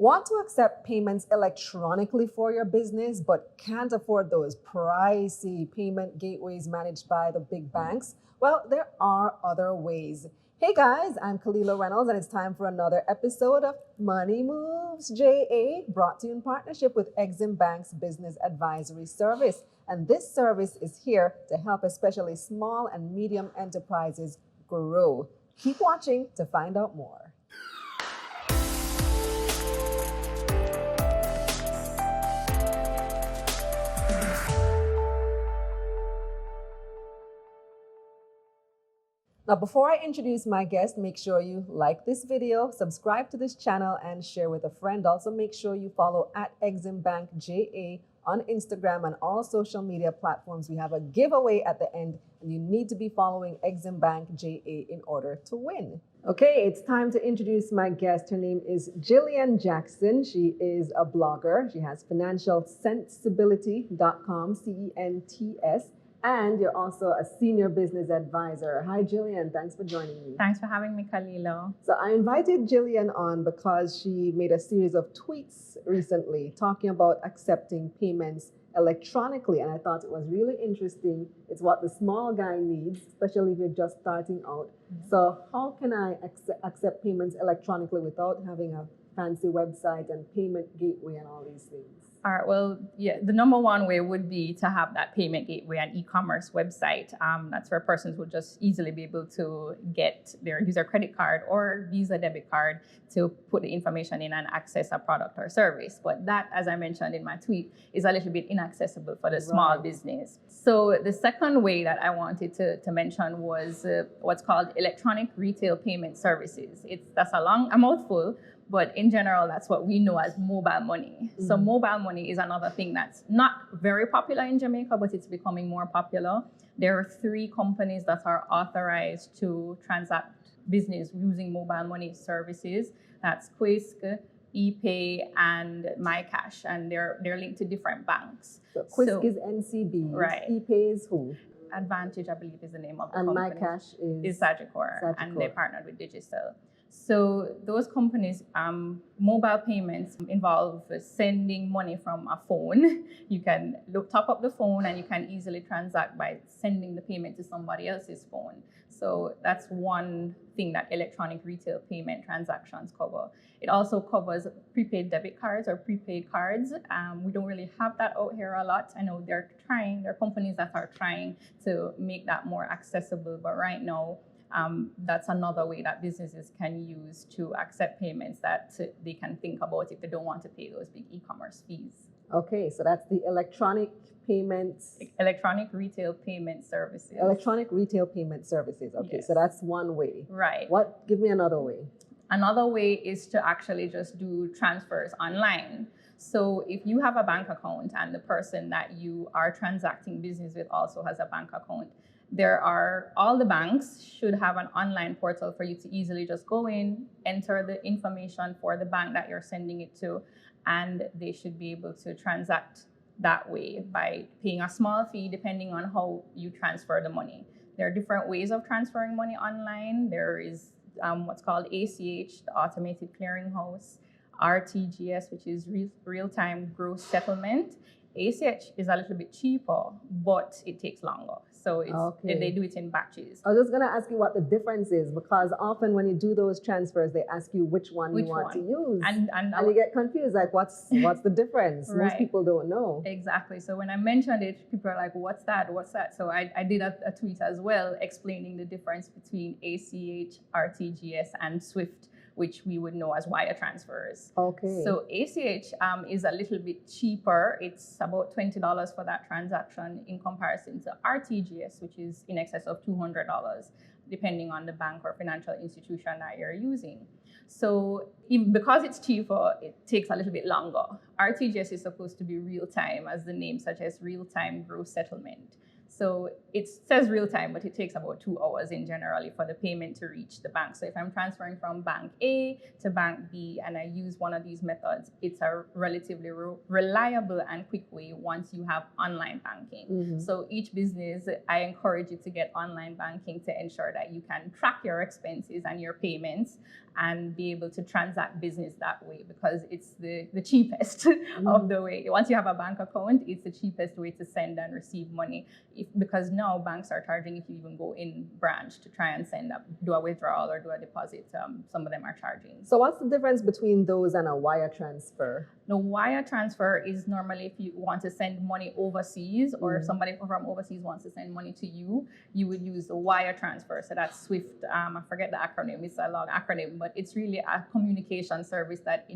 Want to accept payments electronically for your business, but can't afford those pricey payment gateways managed by the big banks? Well, there are other ways. Hey guys, I'm Kalila Reynolds, and it's time for another episode of MoneyMovesJa, brought to you in partnership with Exim Bank's Business Advisory Service. And this service is here to help especially small and medium enterprises grow. Keep watching to find out more. Now, before I introduce my guest, make sure you like this video, subscribe to this channel, and share with a friend. Also, make sure you follow at Exim Bank JA on Instagram and all social media platforms. We have a giveaway at the end, and you need to be following Exim Bank JA in order to win. Okay, it's time to introduce my guest. Her name is Gillian Jackson. She is a blogger. She has financialsensibility.com, CENTS. And you're also a senior business advisor. Hi, Gillian. Thanks for joining me. Thanks for having me, Kalila. So I invited Gillian on because she made a series of tweets recently talking about accepting payments electronically. And I thought it was really interesting. It's what the small guy needs, especially if you're just starting out. Mm-hmm. So how can I accept payments electronically without having a fancy website and payment gateway and all these things? All right, well, yeah, the number one way would be to have that payment gateway and e-commerce website. That's where persons would just easily be able to use their credit card or Visa debit card to put the information in and access a product or service. But that, as I mentioned in my tweet, is a little bit inaccessible for the small business. So the second way that I wanted to mention was what's called electronic retail payment services. That's a mouthful, but in general, that's what we know as mobile money. Mm-hmm. So mobile money is another thing that's not very popular in Jamaica, but it's becoming more popular. There are 3 companies that are authorized to transact business using mobile money services. That's Quisk, ePay, and MyCash, and they're linked to different banks. So Quisk is NCB, right? ePay is who? Advantage, I believe, is the name of the and company. And MyCash is Sagicor, and they partnered with Digicel. So those companies, mobile payments involve sending money from a phone. You can top up the phone and you can easily transact by sending the payment to somebody else's phone. So that's one thing that electronic retail payment transactions cover. It also covers prepaid debit cards or prepaid cards. We don't really have that out here a lot. I know there are companies that are trying to make that more accessible, but right now, that's another way that businesses can use to accept payments that they can think about if they don't want to pay those big e-commerce fees. Okay, so that's the electronic retail payment services. Electronic retail payment services. Okay, yes. So that's one way. Right. Give me another way. Another way is to actually just do transfers online. So if you have a bank account and the person that you are transacting business with also has a bank account, all the banks should have an online portal for you to easily just go in, enter the information for the bank that you're sending it to, and they should be able to transact that way by paying a small fee depending on how you transfer the money. There are different ways of transferring money online. There is what's called ACH, the Automated Clearinghouse, RTGS, which is real-time gross settlement. ACH is a little bit cheaper, but it takes longer. So they do it in batches. I was just going to ask you what the difference is, because often when you do those transfers, they ask you which one you want to use. And you get confused, like what's the difference? Right. Most people don't know. Exactly. So when I mentioned it, people are like, what's that? What's that? So I did a tweet as well explaining the difference between ACH, RTGS, and SWIFT, which we would know as wire transfers. Okay. So ACH is a little bit cheaper. It's about $20 for that transaction in comparison to RTGS, which is in excess of $200, depending on the bank or financial institution that you're using. So because it's cheaper, it takes a little bit longer. RTGS is supposed to be real time, as the name suggests, real time gross settlement. So it says real time, but it takes about 2 hours in generally for the payment to reach the bank. So if I'm transferring from bank A to bank B and I use one of these methods, it's a relatively reliable and quick way once you have online banking. So each business, I encourage you to get online banking to ensure that you can track your expenses and your payments and be able to transact business that way, because it's the cheapest of the way. Once you have a bank account, it's the cheapest way to send and receive money. Because now banks are charging if you even go in branch to try and do a withdrawal or do a deposit. Some of them are charging. So what's the difference between those and a wire transfer? The wire transfer is normally if you want to send money overseas, or if somebody from overseas wants to send money to you, you would use the wire transfer. So that's SWIFT. I forget the acronym. It's a long acronym, but it's really a communication service that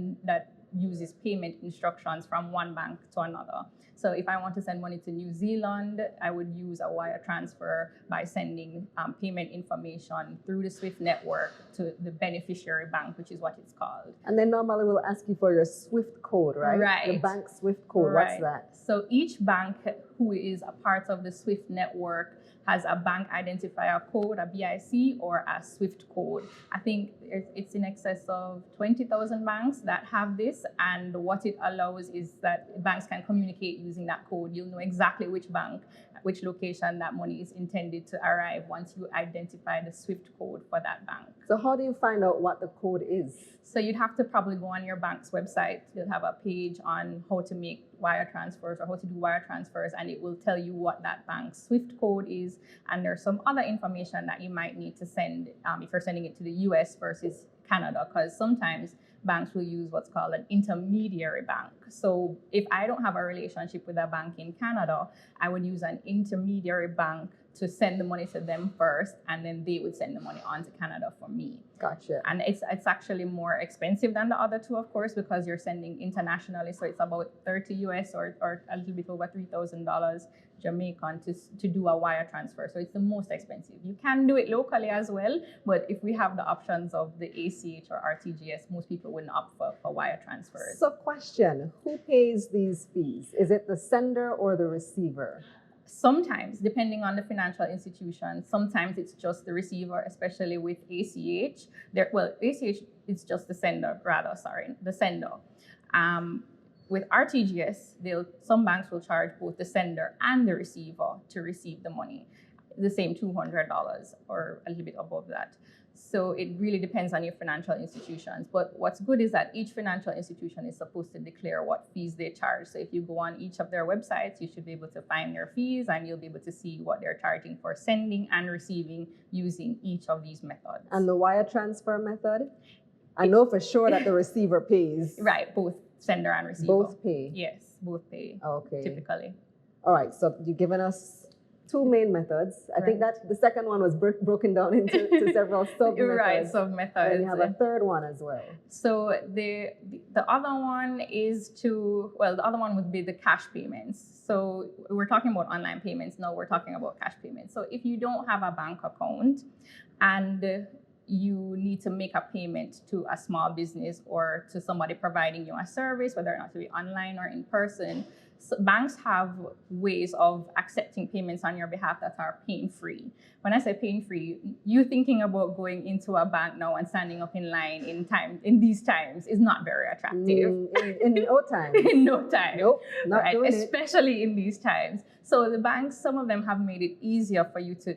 uses payment instructions from one bank to another. So if I want to send money to New Zealand, I would use a wire transfer by sending payment information through the SWIFT network to the beneficiary bank, which is what it's called. And then normally we'll ask you for your SWIFT code, right? Right. The bank SWIFT code, Right. What's that? So each bank who is a part of the SWIFT network has a bank identifier code, a BIC, or a SWIFT code. I think it's in excess of 20,000 banks that have this, and what it allows is that banks can communicate using that code. You'll know exactly which bank, which location that money is intended to arrive once you identify the SWIFT code for that bank. So how do you find out what the code is? So you'd have to probably go on your bank's website. You'll have a page on how to make wire transfers or how to do wire transfers, and it will tell you what that bank's SWIFT code is. And there's some other information that you might need to send if you're sending it to the US versus Canada, because sometimes banks will use what's called an intermediary bank. So if I don't have a relationship with a bank in Canada, I would use an intermediary bank to send the money to them first, and then they would send the money on to Canada for me. Gotcha. And it's actually more expensive than the other two, of course, because you're sending internationally. So it's about 30 US or a little bit over $3,000 Jamaican to do a wire transfer. So it's the most expensive. You can do it locally as well, but if we have the options of the ACH or RTGS, most people wouldn't opt for wire transfers. So question, who pays these fees? Is it the sender or the receiver? Sometimes, depending on the financial institution, sometimes it's just the receiver, especially with ACH. ACH is just the sender, the sender. With RTGS, some banks will charge both the sender and the receiver to receive the money, the same $200 or a little bit above that. So it really depends on your financial institutions. But what's good is that each financial institution is supposed to declare what fees they charge. So if you go on each of their websites, you should be able to find their fees, and you'll be able to see what they're charging for sending and receiving using each of these methods. And the wire transfer method? I know for sure that the receiver pays. Right, both sender and receiver. Both pay? Yes, both pay. Okay. Typically. All right, so you've given us two main methods. I think that the second one was broken down into several sub-methods. Right, sub-methods. And you have a third one as well. So the other one the other one would be the cash payments. So we're talking about online payments. Now we're talking about cash payments. So if you don't have a bank account and you need to make a payment to a small business or to somebody providing you a service, whether or not to be online or in person, so banks have ways of accepting payments on your behalf that are pain-free. When I say pain-free, you thinking about going into a bank now and standing up in line in these times is not very attractive. In no time. In no time. Nope, not right? doing Especially in these times. So the banks, some of them have made it easier for you to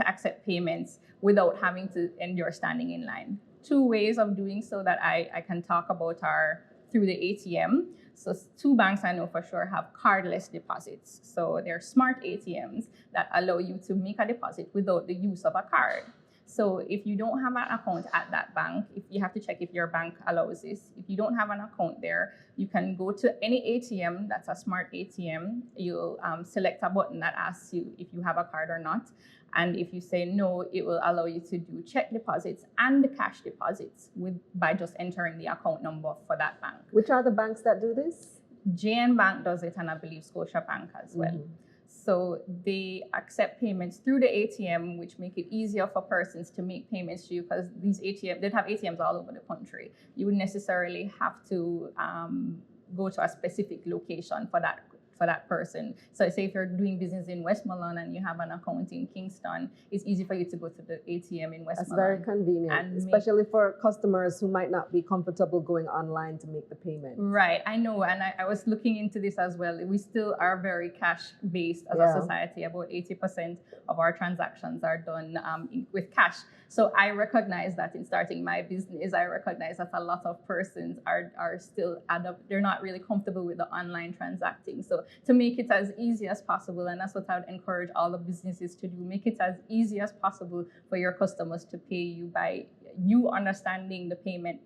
accept payments without having to endure standing in line. Two ways of doing so that I can talk about are through the ATM. So two banks I know for sure have cardless deposits. So they're smart ATMs that allow you to make a deposit without the use of a card. So if you don't have an account at that bank, if you have to check if your bank allows this. If you don't have an account there, you can go to any ATM that's a smart ATM. You'll select a button that asks you if you have a card or not. And if you say no, it will allow you to do check deposits and cash deposits by just entering the account number for that bank. Which are the banks that do this? JN Bank does it, and I believe Scotia Bank as well. Mm-hmm. So they accept payments through the ATM, which make it easier for persons to make payments to you, because they have ATMs all over the country. You wouldn't necessarily have to go to a specific location for for that person. So say if you're doing business in Westmoreland and you have an account in Kingston, it's easy for you to go to the ATM in Westmoreland. That's very convenient, especially for customers who might not be comfortable going online to make the payment. Right, I know, and I was looking into this as well. We still are very cash-based as a society. About 80% of our transactions are done with cash. So I recognize that in starting my business, I recognize that a lot of persons are still they're not really comfortable with the online transacting. So to make it as easy as possible, and that's what I would encourage all the businesses to do, make it as easy as possible for your customers to pay you by you understanding the payment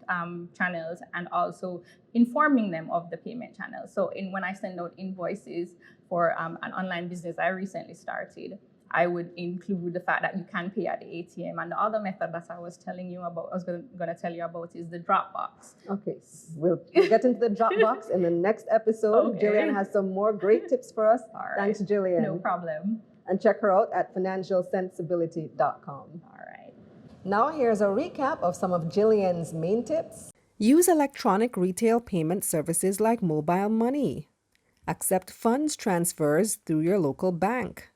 channels and also informing them of the payment channels. So when I send out invoices for an online business I recently started, I would include the fact that you can pay at the ATM. And the other method that I was telling you about, I was going to tell you about, is the Dropbox. Okay, we'll get into the Dropbox in the next episode. Okay. Gillian has some more great tips for us. All right. Thanks, Gillian. No problem. And check her out at financialsensibility.com. All right. Now here's a recap of some of Gillian's main tips. Use electronic retail payment services like mobile money. Accept funds transfers through your local bank.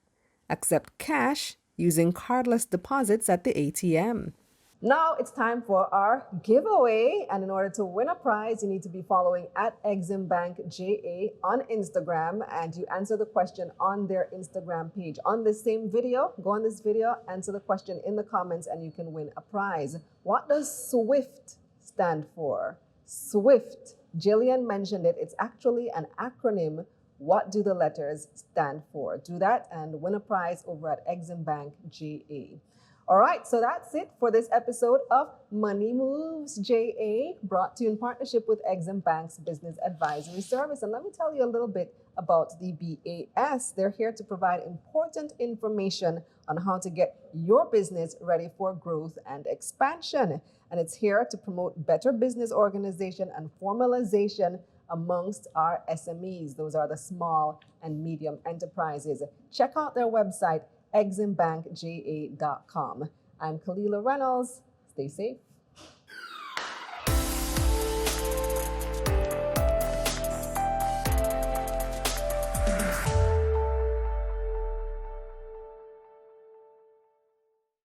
Accept cash using cardless deposits at the ATM. Now it's time for our giveaway. And in order to win a prize, you need to be following at EximBankJA on Instagram, and you answer the question on their Instagram page. On this same video, go on this video, answer the question in the comments, and you can win a prize. What does SWIFT stand for? SWIFT. Gillian mentioned it. It's actually an acronym. What do the letters stand for? Do that and win a prize over at EximBankJA. All right, so that's it for this episode of Money Moves JA, brought to you in partnership with Exim Bank's Business Advisory Service. And let me tell you a little bit about the BAS. They're here to provide important information on how to get your business ready for growth and expansion. And it's here to promote better business organization and formalization amongst our SMEs. Those are the small and medium enterprises. Check out their website, EximBankJA.com. I'm Kalila Reynolds. Stay safe.